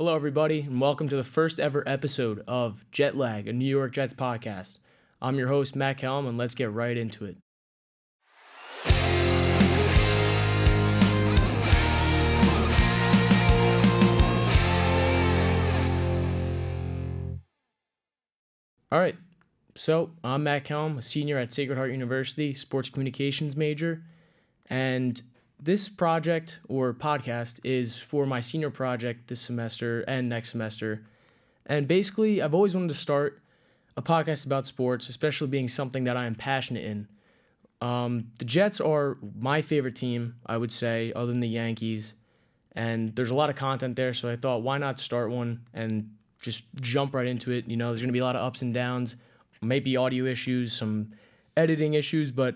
Hello, everybody, and welcome to the first ever episode of Jet Lag, a New York Jets podcast. I'm your host, Matt Kelm, and let's get right into it. All right, so I'm Matt Kelm, a senior at Sacred Heart University, sports communications major, and this project or podcast is for my senior project this semester and next semester. And basically, I've always wanted to start a podcast about sports, especially being something that I am passionate in. The Jets are my favorite team, I would say, other than the Yankees. And there's a lot of content there, so I thought, why not start one and just jump right into it? You know, there's going to be a lot of ups and downs, maybe audio issues, some editing issues, but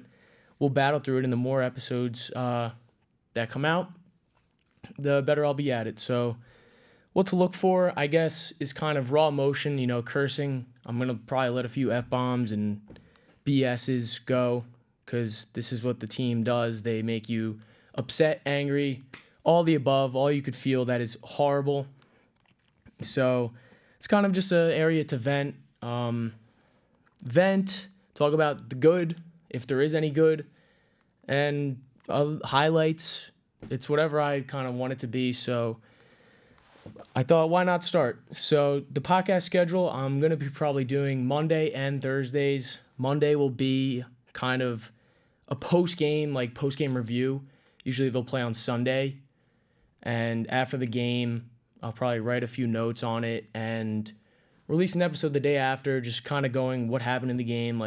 we'll battle through it. And the more episodes that come out, the better I'll be at it. So what to look for, I guess, is kind of raw emotion, you know, cursing. I'm going to probably let a few F-bombs and BSs go because this is what the team does. They make you upset, angry, all the above, all you could feel that is horrible. So it's kind of just an area to vent, talk about the good, if there is any good, and highlights. It's whatever I kind of want it to be, so I thought, why not start? So the podcast schedule, I'm going to be probably doing Monday and Thursdays. Monday will be kind of a post-game review. Usually they'll play on Sunday. And after the game, I'll probably write a few notes on it and release an episode the day after, just kind of going what happened in the game,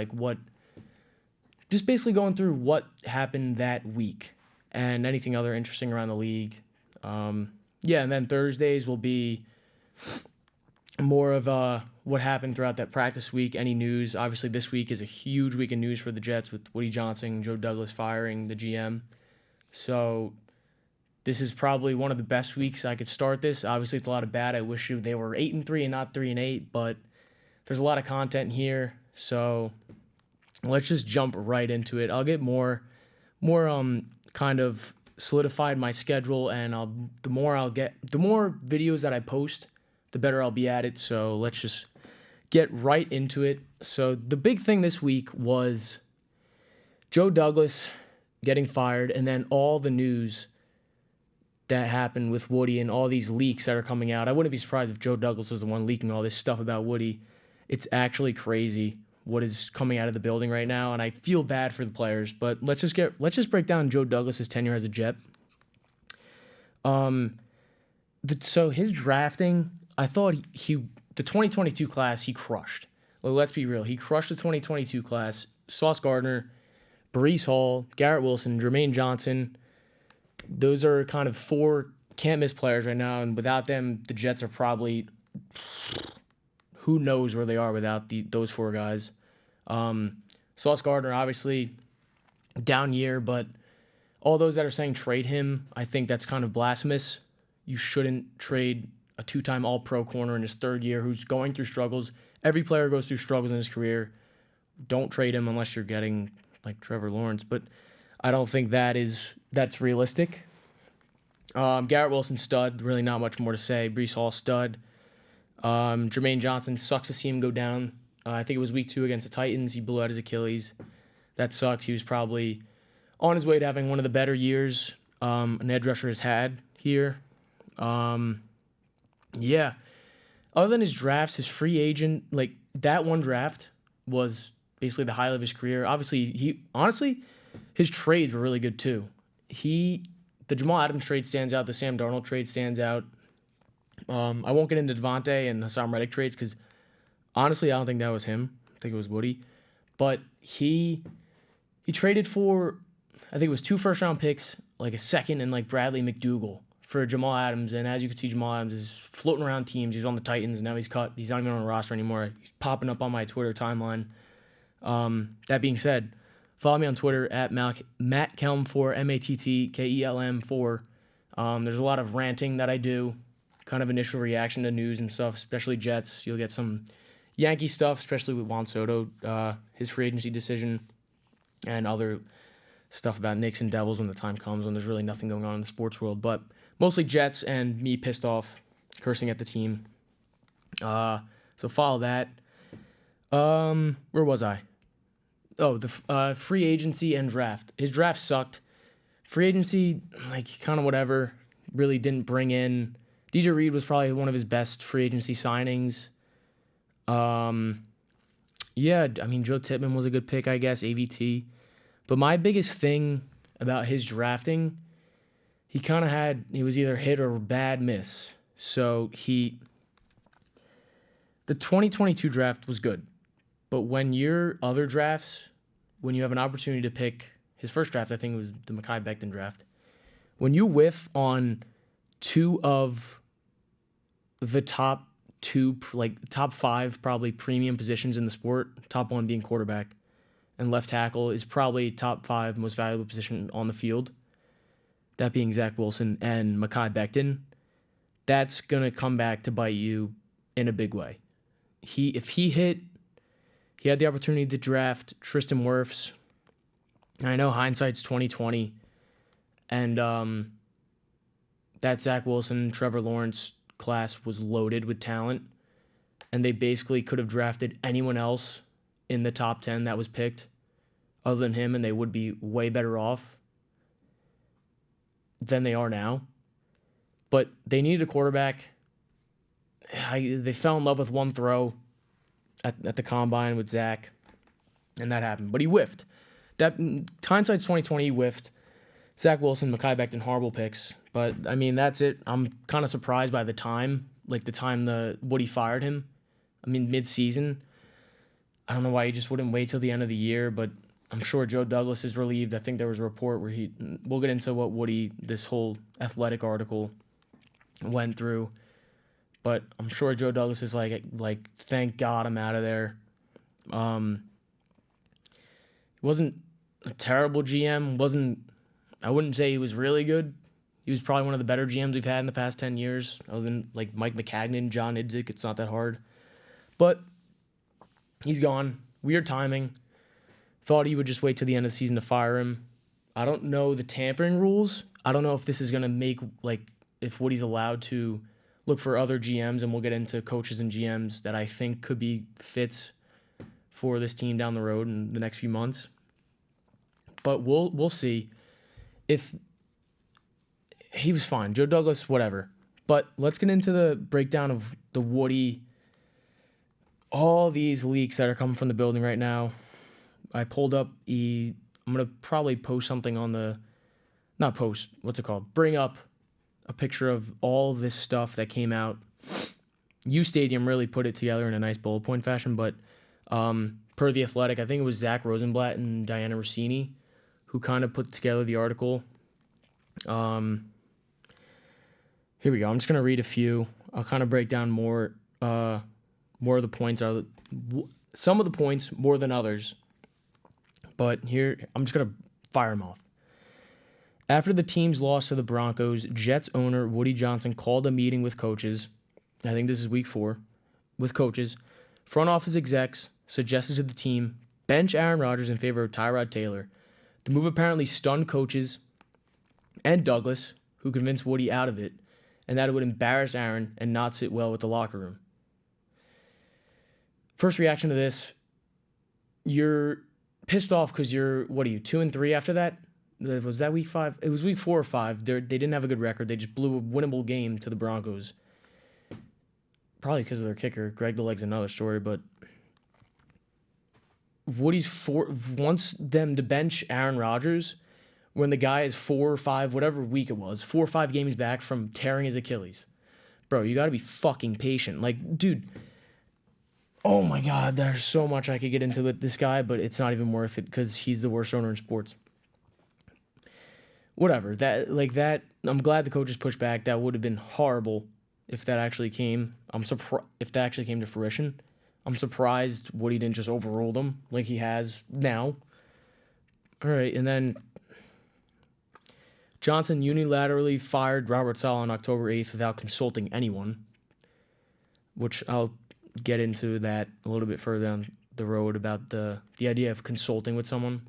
just basically going through what happened that week and anything other interesting around the league. And then Thursdays will be more of what happened throughout that practice week, any news. Obviously, this week is a huge week of news for the Jets with Woody Johnson, Joe Douglas firing the GM. So this is probably one of the best weeks I could start this. Obviously, it's a lot of bad. I wish they were 8-3 and not 3-8, but there's a lot of content here. So let's just jump right into it. I'll get more kind of solidified my schedule, and the more videos that I post, the better I'll be at it. So let's just get right into it. So the big thing this week was Joe Douglas getting fired, and then all the news that happened with Woody and all these leaks that are coming out. I wouldn't be surprised if Joe Douglas was the one leaking all this stuff about Woody. It's actually crazy what is coming out of the building right now, and I feel bad for the players. But let's just break down Joe Douglas's tenure as a Jet. So his drafting, I thought the 2022 class he crushed. Well, let's be real, he crushed the 2022 class. Sauce Gardner, Breece Hall, Garrett Wilson, Jermaine Johnson. Those are kind of four can't-miss players right now, and without them, the Jets are probably who knows where they are without those four guys. Sauce Gardner, obviously, down year, but all those that are saying trade him, I think that's kind of blasphemous. You shouldn't trade a two-time All-Pro corner in his third year who's going through struggles. Every player goes through struggles in his career. Don't trade him unless you're getting like Trevor Lawrence, but I don't think that's realistic. Garrett Wilson, stud. Really not much more to say. Breece Hall, stud. Jermaine Johnson, sucks to see him go down. I think it was week 2 against the Titans. He blew out his Achilles. That sucks. He was probably on his way to having one of the better years an edge rusher has had here. Other than his drafts, his free agent, that one draft was basically the highlight of his career. Obviously, his trades were really good too. The Jamal Adams trade stands out. The Sam Darnold trade stands out. I won't get into Devontae and Hassan Reddick trades because honestly, I don't think that was him. I think it was Woody. But he traded for, I think it was 2 first-round picks, like a second, and Bradley McDougald for Jamal Adams. And as you can see, Jamal Adams is floating around teams. He's on the Titans. Now he's cut. He's not even on the roster anymore. He's popping up on my Twitter timeline. That being said, follow me on Twitter at MattKelm4, MattKelm4. There's a lot of ranting that I do, kind of initial reaction to news and stuff, especially Jets. You'll get some Yankee stuff, especially with Juan Soto, his free agency decision, and other stuff about Knicks and Devils when the time comes when there's really nothing going on in the sports world. But mostly Jets and me pissed off cursing at the team. So follow that. Where was I? Oh, the free agency and draft. His draft sucked. Free agency, like, kind of whatever. Really didn't bring in. DJ Reed was probably one of his best free agency signings. Yeah, I mean, Joe Tippmann was a good pick, I guess, AVT. But my biggest thing about his drafting, he was either hit or bad miss. So the 2022 draft was good. But when your other drafts, when you have an opportunity to pick his first draft, I think it was the Mekhi Becton draft, when you whiff on two of the top five probably premium positions in the sport, top one being quarterback, and left tackle is probably top five most valuable position on the field, that being Zach Wilson and Mekhi Becton, that's going to come back to bite you in a big way. He had the opportunity to draft Tristan Wirfs. I know hindsight's 2020, and that Zach Wilson, Trevor Lawrence class was loaded with talent, and they basically could have drafted anyone else in the top 10 that was picked other than him, and they would be way better off than they are now. But they needed a quarterback. They fell in love with one throw at the combine with Zach, and that happened. But he whiffed. That hindsight's 2020, he whiffed. Zach Wilson, Mekhi Becton, horrible picks. But, I mean, that's it. I'm kind of surprised by the time Woody fired him. I mean, mid-season. I don't know why he just wouldn't wait till the end of the year, but I'm sure Joe Douglas is relieved. I think there was a report where we'll get into what Woody, this whole Athletic article went through. But I'm sure Joe Douglas is like, thank God I'm out of there. He wasn't a terrible GM. I wouldn't say he was really good. He was probably one of the better GMs we've had in the past 10 years, other than like Mike Maccagnan, John Idzik. It's not that hard. But he's gone. Weird timing. Thought he would just wait till the end of the season to fire him. I don't know the tampering rules. I don't know if this is going to make, if Woody's allowed to look for other GMs, and we'll get into coaches and GMs that I think could be fits for this team down the road in the next few months. But we'll see. If he was fine, Joe Douglas, whatever. But let's get into the breakdown of the Woody, all these leaks that are coming from the building right now. I pulled up I'm going to probably post something on bring up a picture of all this stuff that came out. U Stadium really put it together in a nice bullet point fashion, but per The Athletic, I think it was Zach Rosenblatt and Diana Rossini who kind of put together the article. Here we go. I'm just going to read a few. I'll kind of break down more of the points. Some of the points more than others. But here, I'm just going to fire them off. After the team's loss to the Broncos, Jets owner Woody Johnson called a meeting with coaches. I think this is week 4. With coaches. Front office execs suggested to the team bench Aaron Rodgers in favor of Tyrod Taylor. The move apparently stunned coaches and Douglas, who convinced Woody out of it, and that it would embarrass Aaron and not sit well with the locker room. First reaction to this, you're pissed off because you're, 2-3 after that? Was that week 5? It was week 4 or 5. They didn't have a good record. They just blew a winnable game to the Broncos. Probably because of their kicker. Greg the Leg's another story, but Woody's wants them to bench Aaron Rodgers when the guy is 4 or 5, whatever week it was, 4 or 5 games back from tearing his Achilles. Bro, you got to be fucking patient. Dude, oh my God, there's so much I could get into with this guy, but it's not even worth it because he's the worst owner in sports. Whatever. I'm glad the coaches pushed back. That would have been horrible if that actually came. If that actually came to fruition. I'm surprised Woody didn't just overrule them like he has now. All right, and then Johnson unilaterally fired Robert Saleh on October 8th without consulting anyone, which I'll get into that a little bit further down the road about the idea of consulting with someone.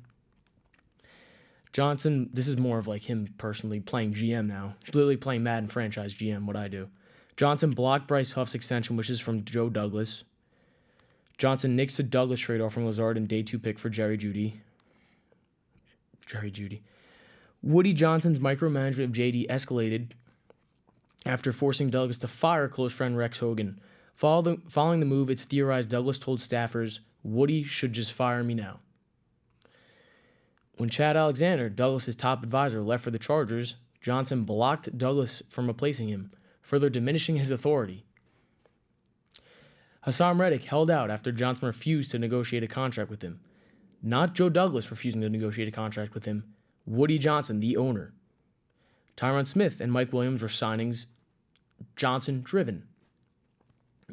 Johnson, this is more of him personally playing GM now. Literally playing Madden franchise GM, what I do. Johnson blocked Bryce Huff's extension wishes from Joe Douglas. Johnson nixed the Douglas trade offering Lazard and day 2 pick for Jerry Jeudy. Woody Johnson's micromanagement of JD escalated after forcing Douglas to fire close friend Rex Hogan. Following the move, it's theorized Douglas told staffers, Woody should just fire me now. When Chad Alexander, Douglas's top advisor, left for the Chargers, Johnson blocked Douglas from replacing him, further diminishing his authority. Hassan Reddick held out after Johnson refused to negotiate a contract with him. Not Joe Douglas refusing to negotiate a contract with him, Woody Johnson, the owner. Tyron Smith and Mike Williams were signings Johnson-driven.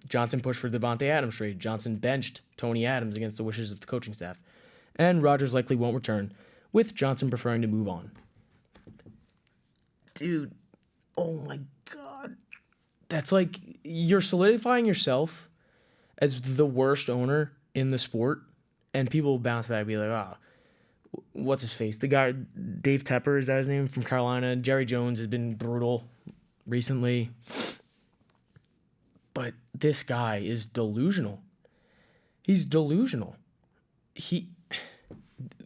Johnson pushed for Davante Adams trade. Johnson benched Tony Adams against the wishes of the coaching staff. And Rodgers likely won't return, with Johnson preferring to move on. Dude, oh my God. That's like, you're solidifying yourself as the worst owner in the sport, and people will bounce back and be like, what's his face? The guy, Dave Tepper, is that his name, from Carolina? Jerry Jones has been brutal recently. But this guy is delusional. He's delusional.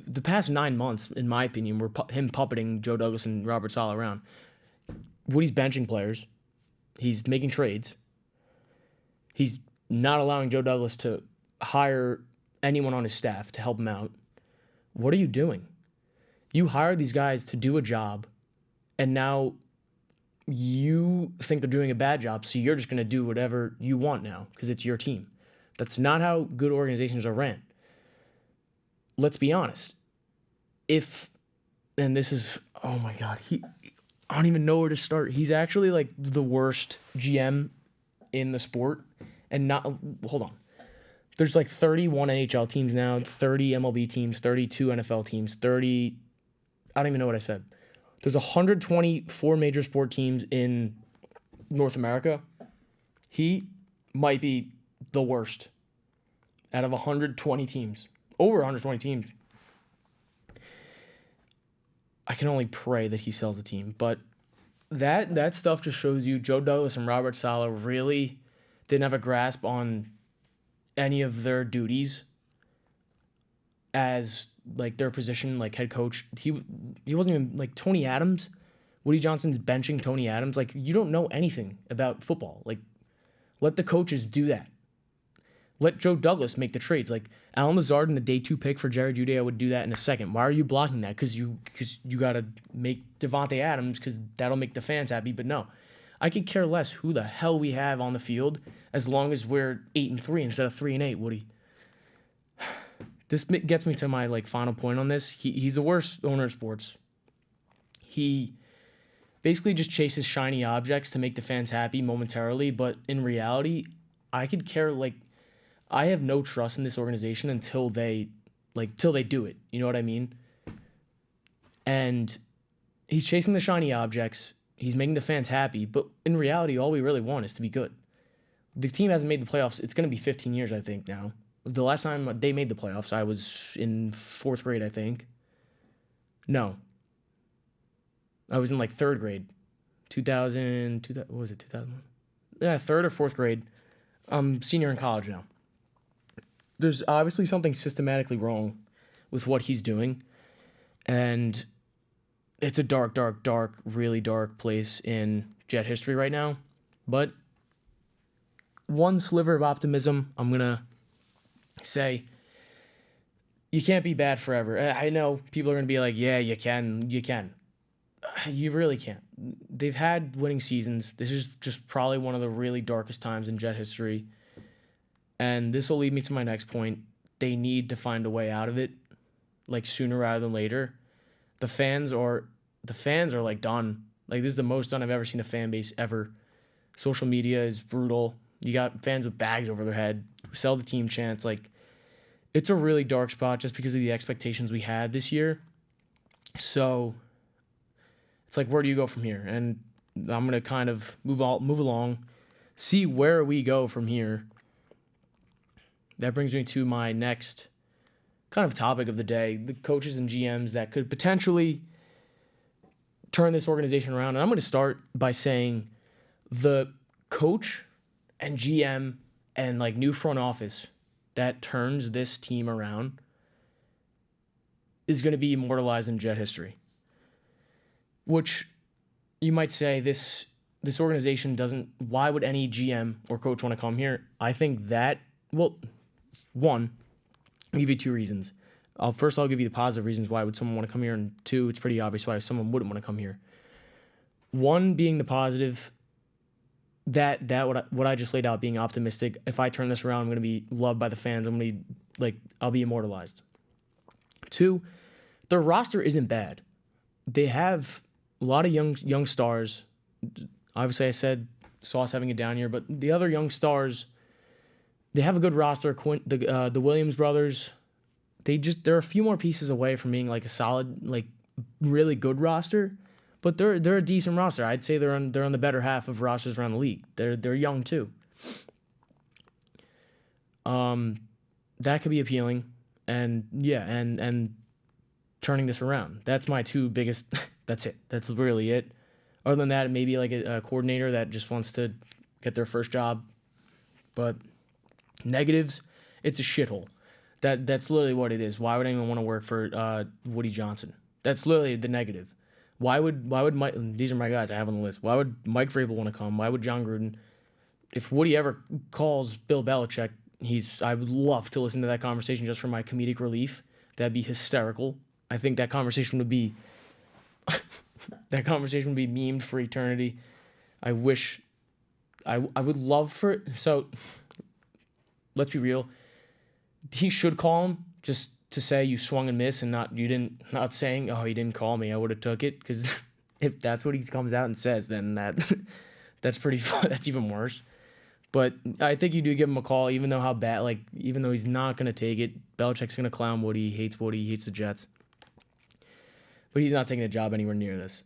The past 9 months, in my opinion, were him puppeting Joe Douglas and Robert Saleh around. Woody's benching players. He's making trades. He's not allowing Joe Douglas to hire anyone on his staff to help him out. What are you doing? You hired these guys to do a job, and now you think they're doing a bad job, so you're just going to do whatever you want now because it's your team. That's not how good organizations are ran. Let's be honest. And this is, oh my God, I don't even know where to start. He's actually like the worst GM in the sport. And hold on. There's like 31 NHL teams now, 30 MLB teams, 32 NFL teams, I don't even know what I said. There's 124 major sport teams in North America. He might be the worst out of 120 teams. Over 120 teams. I can only pray that he sells the team. But that stuff just shows you Joe Douglas and Robert Saleh really didn't have a grasp on any of their duties as like their position, like head coach. He wasn't even like Tony Adams. Woody Johnson's benching Tony Adams. Like, you don't know anything about football. Like, let the coaches do that. Let Joe Douglas make the trades. Like, Alan Lazard and the day 2 pick for Jerry Jeudy, I would do that in a second. Why are you blocking that? Because you got to make Davante Adams because that'll make the fans happy. But no, I could care less who the hell we have on the field as long as we're 8-3 instead of 3-8, Woody. This gets me to my like final point on this. He's the worst owner in sports. He basically just chases shiny objects to make the fans happy momentarily, but in reality, I could care like I have no trust in this organization until they do it. You know what I mean? And he's chasing the shiny objects. He's making the fans happy, but in reality, all we really want is to be good. The team hasn't made the playoffs. It's going to be 15 years, I think, now. The last time they made the playoffs, I was in 4th grade, I think. No. I was in like 3rd grade. 2000 what was it, 2001? Yeah, 3rd or 4th grade. I'm senior in college now. There's obviously something systematically wrong with what he's doing. And it's a dark, dark, dark, really dark place in Jet history right now. But one sliver of optimism, I'm going to say, you can't be bad forever. I know people are going to be like, yeah, you can. You really can't. They've had winning seasons. This is just probably one of the really darkest times in Jet history. And this will lead me to my next point. They need to find a way out of it, like sooner rather than later. The fans are like done. Like, this is the most done I've ever seen a fan base ever. Social media is brutal. You got fans with bags over their head, sell the team chants. Like, it's a really dark spot just because of the expectations we had this year. So it's like, where do you go from here? And I'm going to kind of move along, see where we go from here. That brings me to my next kind of topic of the day, the coaches and GMs that could potentially turn this organization around. And I'm going to start by saying the coach and GM and like new front office that turns this team around is going to be immortalized in Jet history. Which you might say this organization doesn't. Why would any GM or coach want to come here? I think that, well, one, I'll give you two reasons. First, I'll give you the positive reasons why would someone want to come here, and two, it's pretty obvious why someone wouldn't want to come here. One being the positive, that what I just laid out, being optimistic. If I turn this around, I'm going to be loved by the fans. I'll be immortalized. Two, their roster isn't bad. They have a lot of young stars. Obviously, I said Sauce having a down year, but the other young stars, they have a good roster. The Williams brothers, they're a few more pieces away from being like a solid, like really good roster, but they're a decent roster. I'd say they're on the better half of rosters around the league. They're young too. That could be appealing, and yeah, and turning this around. That's my two biggest. That's it. That's really it. Other than that, maybe like a coordinator that just wants to get their first job. But negatives, it's a shithole. That's literally what it is. Why would anyone want to work for Woody Johnson? That's literally the negative. Why would Mike? These are my guys I have on the list. Why would Mike Vrabel want to come? Why would John Gruden? If Woody ever calls Bill Belichick, I would love to listen to that conversation just for my comedic relief. That'd be hysterical. I think that conversation would be memed for eternity. I wish I would love for it. So let's be real. He should call him just to say you swung and missed, and not saying, oh, he didn't call me, I would have took it, because if that's what he comes out and says, then that's pretty fun. That's even worse. But I think you do give him a call, even though he's not going to take it. Belichick's going to clown Woody. He hates Woody. He hates the Jets. But he's not taking a job anywhere near this.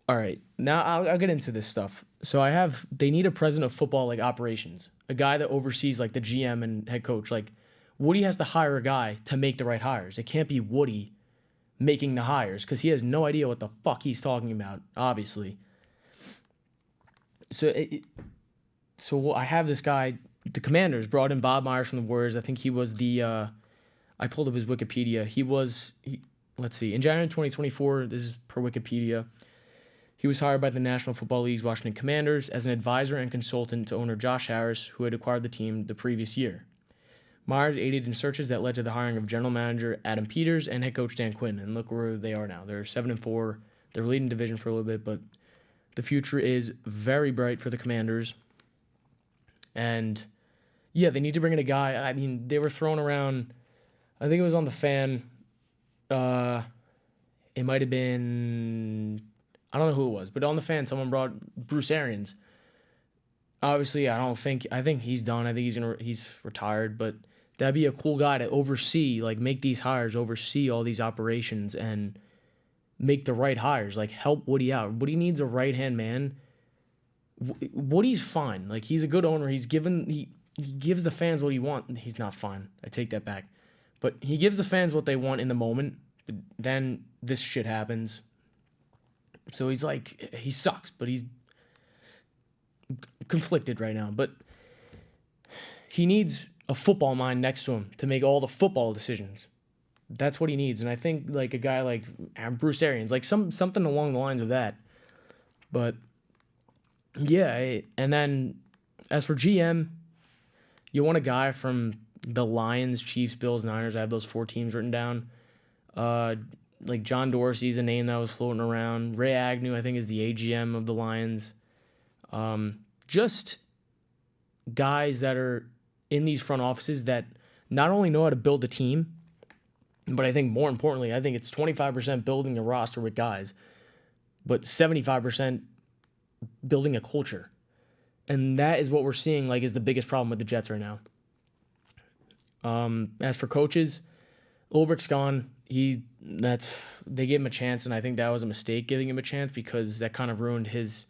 All right, now I'll get into this stuff. So they need a president of football, like operations, a guy that oversees like the GM and head coach. Like Woody has to hire a guy to make the right hires. It can't be Woody making the hires because he has no idea what the fuck he's talking about, obviously. So I have this guy. The Commanders brought in Bob Myers from the Warriors. I think he was I pulled up his Wikipedia. Let's see. In January 2024, this is per Wikipedia, he was hired by the National Football League's Washington Commanders as an advisor and consultant to owner Josh Harris, who had acquired the team the previous year. Myers aided in searches that led to the hiring of general manager Adam Peters and head coach Dan Quinn. And look where they are now. They're 7-4. They're leading division for a little bit, but the future is very bright for the Commanders. And yeah, they need to bring in a guy. I mean, they were throwing around, I think it was on the Fan. It might have been, I don't know who it was, but on the Fan, someone brought Bruce Arians. Obviously, I think he's done. I think he's retired, but that'd be a cool guy to oversee, like make these hires, oversee all these operations, and make the right hires, like help Woody out. Woody needs a right-hand man. Woody's fine. Like, he's a good owner. He gives the fans what he wants. He's not fine. I take that back. But he gives the fans what they want in the moment. But then this shit happens. So he sucks, but he's conflicted right now. But he needs a football mind next to him to make all the football decisions. That's what he needs. And I think like a guy like Bruce Arians, like something along the lines of that. But yeah, and then as for GM, you want a guy from the Lions, Chiefs, Bills, Niners. I have those 4 teams written down. Like John Dorsey's a name that was floating around. Ray Agnew, I think, is the AGM of the Lions. Just guys that are in these front offices that not only know how to build a team, but I think more importantly, I think it's 25% building a roster with guys, but 75% building a culture. And that is what we're seeing is the biggest problem with the Jets right now. As for coaches, Ulbricht's gone. They gave him a chance, and I think that was a mistake giving him a chance because that kind of ruined his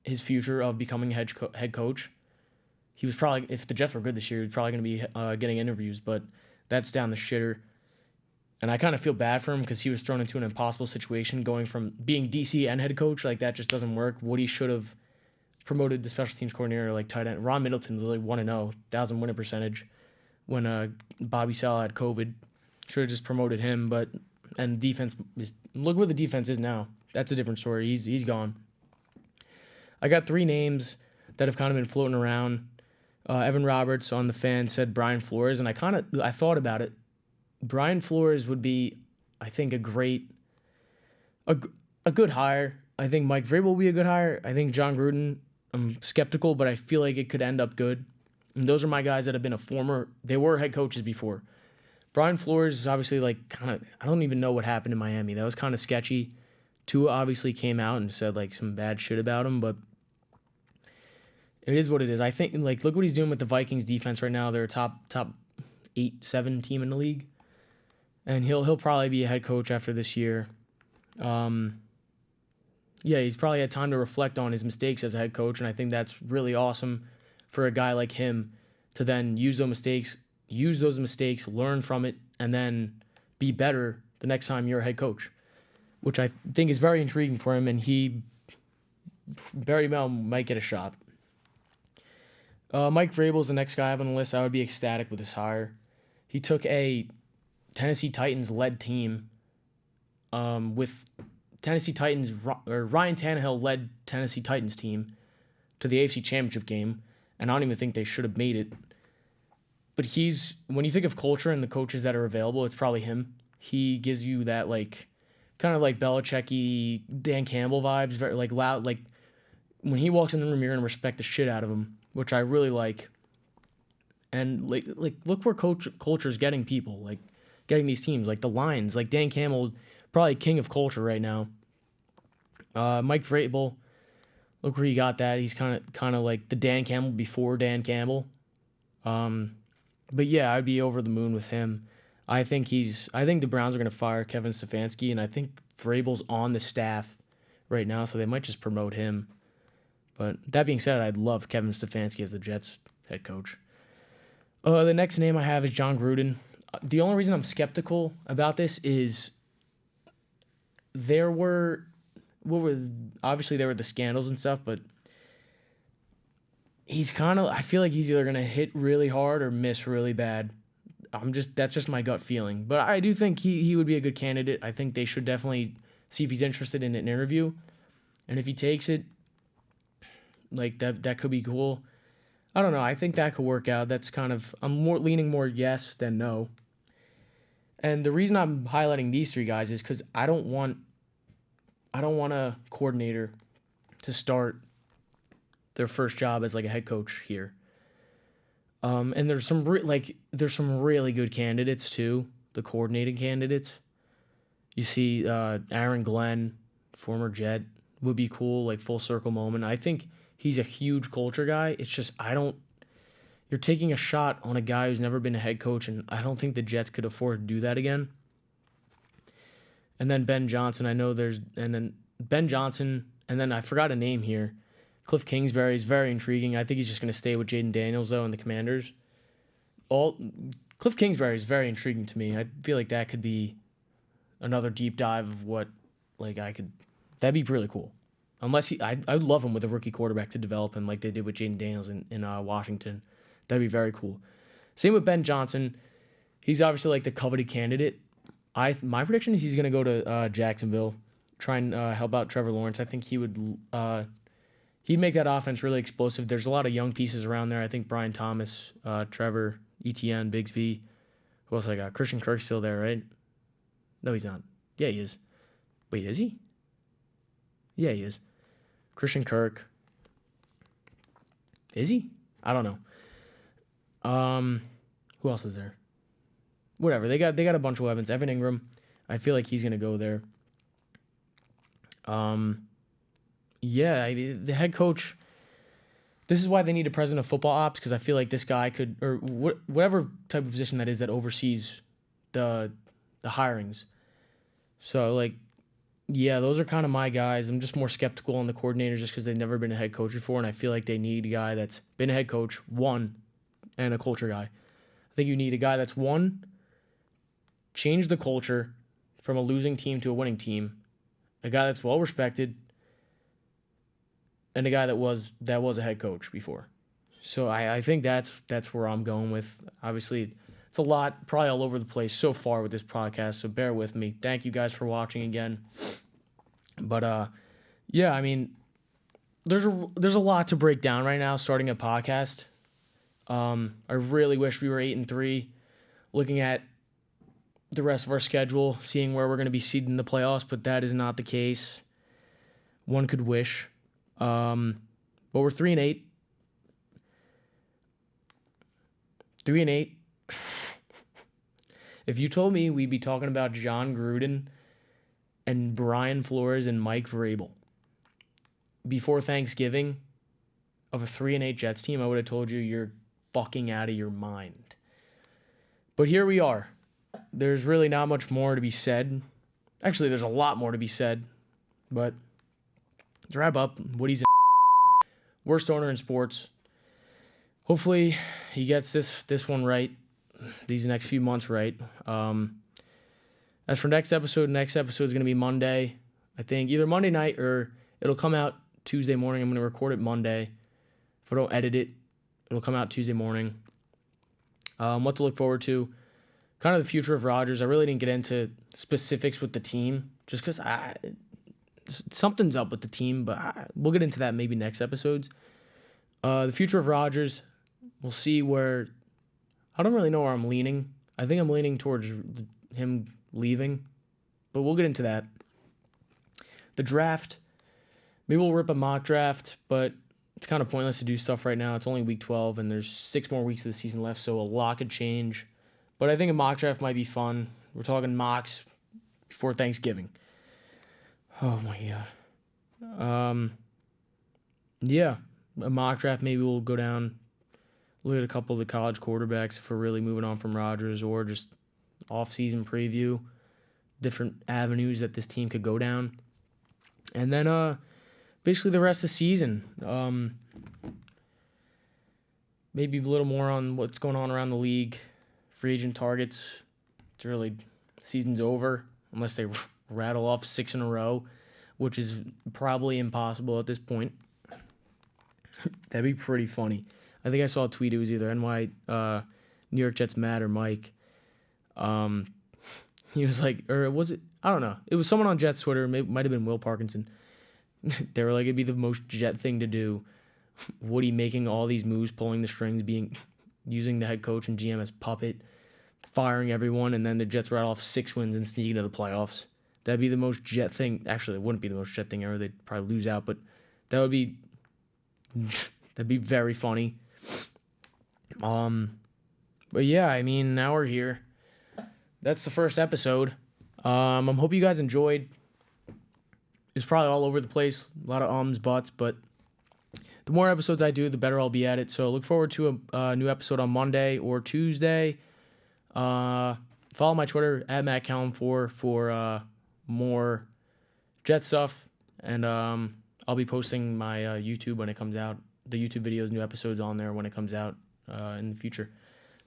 future of becoming head coach. He was probably, if the Jets were good this year, he was probably going to be getting interviews, but that's down the shitter. And I kind of feel bad for him because he was thrown into an impossible situation going from being DC and head coach. Like, that just doesn't work. Woody should have promoted the special teams coordinator, like tight end. Ron Middleton's like 1-0, 1,000 winning percentage when Bobby Sala had COVID. Should have just promoted him, and defense look where the defense is now. That's a different story. He's gone. I got 3 names that have kind of been floating around. Evan Roberts on the Fan said Brian Flores, and I thought about it. Brian Flores would be, I think, a good hire. I think Mike Vrabel will be a good hire. I think John Gruden, I'm skeptical, but I feel like it could end up good. And those are my guys that have been they were head coaches before. Brian Flores is obviously I don't even know what happened in Miami. That was kind of sketchy. Tua obviously came out and said some bad shit about him, but it is what it is. I think look what he's doing with the Vikings defense right now. They're a top 8-7 team in the league. And he'll probably be a head coach after this year. He's probably had time to reflect on his mistakes as a head coach, and I think that's really awesome for a guy like him to then use those mistakes, learn from it, and then be better the next time you're a head coach, which I think is very intriguing for him, and he very well might get a shot. Mike Vrabel's the next guy I have on the list. I would be ecstatic with this hire. He took a Tennessee Titans-led team with Tennessee Titans, or Ryan Tannehill led Tennessee Titans team to the AFC Championship game, and I don't even think they should have made it. But when you think of culture and the coaches that are available, it's probably him. He gives you that kind of Belichick-y, Dan Campbell vibes, very loud. When he walks in the room, you're gonna respect the shit out of him, which I really like. And look where culture's getting people, getting these teams, the Lions, Dan Campbell, probably king of culture right now. Mike Vrabel, look where he got that. He's kind of like the Dan Campbell before Dan Campbell. But yeah, I'd be over the moon with him. I think the Browns are going to fire Kevin Stefanski, and I think Vrabel's on the staff right now, so they might just promote him. But that being said, I'd love Kevin Stefanski as the Jets head coach. The next name I have is John Gruden. The only reason I'm skeptical about this is obviously there were the scandals and stuff, but I feel like he's either going to hit really hard or miss really bad. That's just my gut feeling. But I do think he would be a good candidate. I think they should definitely see if he's interested in an interview. And if he takes it, that could be cool. I don't know. I think that could work out. I'm leaning more yes than no. And the reason I'm highlighting these 3 guys is because I don't want a coordinator to start their first job as a head coach here. And there's some really good candidates too, the coordinating candidates. You see Aaron Glenn, former Jet, would be cool, full circle moment. I think he's a huge culture guy. It's just you're taking a shot on a guy who's never been a head coach, and I don't think the Jets could afford to do that again. And then Ben Johnson, and then I forgot a name here. Cliff Kingsbury is very intriguing. I think he's just going to stay with Jaden Daniels, though, and the Commanders. Cliff Kingsbury is very intriguing to me. I feel like that could be another deep dive of what, that'd be really cool. I'd love him with a rookie quarterback to develop him like they did with Jaden Daniels in Washington. That'd be very cool. Same with Ben Johnson. He's obviously the coveted candidate. My prediction is he's going to go to Jacksonville, try and help out Trevor Lawrence. I think he'd make that offense really explosive. There's a lot of young pieces around there. I think Brian Thomas, Trevor, Etienne, Bigsby. Who else I got? Christian Kirk's still there, right? No, he's not. Yeah, he is. Wait, is he? Yeah, he is. Christian Kirk. Is he? I don't know. Who else is there? Whatever. They got a bunch of weapons. Evan Ingram. I feel like he's gonna go there. The head coach. This is why they need a president of football ops, because I feel like this guy could, or whatever type of position that is that oversees the hirings. So those are kind of my guys. I'm just more skeptical on the coordinators just because they've never been a head coach before, and I feel like they need a guy that's been a head coach, and a culture guy. I think you need a guy that's change the culture from a losing team to a winning team, a guy that's well respected, and a guy that was a head coach before. So I think that's where I'm going with. Obviously, it's a lot, probably all over the place so far with this podcast, so bear with me. Thank you guys for watching again. But yeah, I mean, there's a lot to break down right now starting a podcast. I really wish we were 8-3, looking at the rest of our schedule, seeing where we're going to be seeded in the playoffs, but that is not the case. One could wish. But we're 3-8. 3-8. If you told me we'd be talking about John Gruden and Brian Flores and Mike Vrabel before Thanksgiving of a 3-8 Jets team, I would have told you you're fucking out of your mind. But here we are. There's really not much more to be said. Actually, there's a lot more to be said. But let's wrap up. Woody's worst owner in sports. Hopefully he gets this one right, these next few months right. As for next episode is going to be Monday. I think either Monday night or it'll come out Tuesday morning. I'm going to record it Monday. If I don't edit it, it'll come out Tuesday morning. What to look forward to. Kind of the future of Rodgers. I really didn't get into specifics with the team just because something's up with the team, but we'll get into that maybe next episodes. The future of Rodgers, we'll see where. I don't really know where I'm leaning. I think I'm leaning towards him leaving, but we'll get into that. The draft, maybe we'll rip a mock draft, but it's kind of pointless to do stuff right now. It's only week 12, and there's 6 more weeks of the season left, so a lot could change. But I think a mock draft might be fun. We're talking mocks before Thanksgiving. Oh, my God. Yeah, a mock draft, maybe we'll go down, look at a couple of the college quarterbacks if we're really moving on from Rodgers, or just off-season preview, different avenues that this team could go down. And then basically the rest of the season. Maybe a little more on what's going on around the league. Free agent targets. It's really, season's over unless they rattle off 6 in a row, which is probably impossible at this point. That'd be pretty funny. I think I saw a tweet. It was either NY New York Jets Matt or Mike. He was like, or was it? I don't know. It was someone on Jets Twitter. It might have been Will Parkinson. They were like, it'd be the most Jet thing to do. Woody making all these moves, pulling the strings, using the head coach and GM as puppet, firing everyone, and then the Jets rattle off 6 wins and sneak into the playoffs. That'd be the most Jet thing. Actually, it wouldn't be the most Jet thing ever. They'd probably lose out, but that would be that'd be very funny. But yeah, I mean, now we're here. That's the first episode. I hope you guys enjoyed. It's probably all over the place, a lot of ums, buts, but the more episodes I do, the better I'll be at it. So look forward to a new episode on Monday or Tuesday. Follow my Twitter at MattCallum4 for more Jet stuff, and I'll be posting my YouTube when it comes out. The YouTube videos, new episodes on there when it comes out in the future.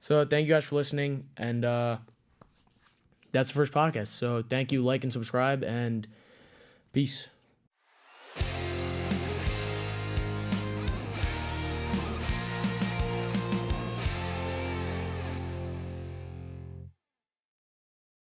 So thank you guys for listening, and that's the first podcast. So thank you, like and subscribe, and peace.